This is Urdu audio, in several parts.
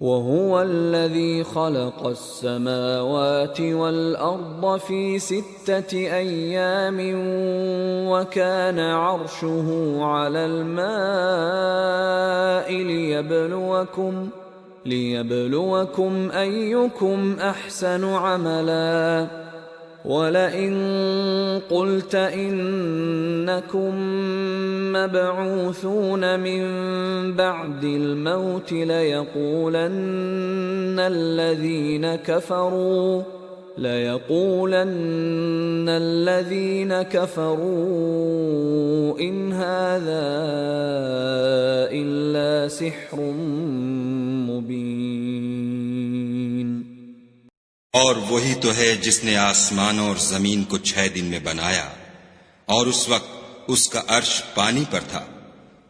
وَهُوَ الَّذِي خَلَقَ السَّمَاوَاتِ وَالْأَرْضَ فِي 6 أَيَّامٍ وَكَانَ عَرْشُهُ عَلَى الْمَاءِ لِيَبْلُوَكُمْ أَيُّكُمْ أَحْسَنُ عَمَلًا وَلَئِن قُلْتَ إِنَّكُمْ مَبْعُوثُونَ مِنْ بَعْدِ الْمَوْتِ لَيَقُولَنَّ الَّذِينَ كَفَرُوا إِنْ هَذَا إِلَّا سِحْرٌ مُبِينٌ۔ اور وہی تو ہے جس نے آسمانوں اور زمین کو 6 دن میں بنایا، اور اس وقت اس کا عرش پانی پر تھا۔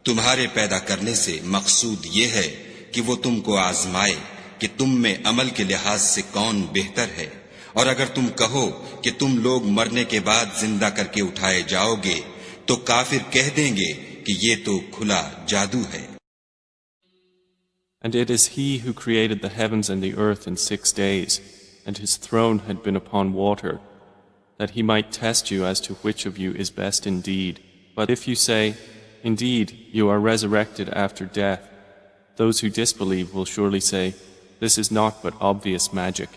تمہارے پیدا کرنے سے مقصود یہ ہے کہ وہ تم کو آزمائے کہ تم میں عمل کے لحاظ سے کون بہتر ہے، اور اگر تم کہو کہ تم لوگ مرنے کے بعد زندہ کر کے اٹھائے جاؤ گے تو کافر کہہ دیں گے کہ یہ تو کھلا جادو ہے۔ And it is he who created the heavens and the earth in 6 days, and his throne had been upon water, that he might test you as to which of you is best indeed. But if you say, indeed, you are resurrected after death, those who disbelieve will surely say, this is naught but obvious magic.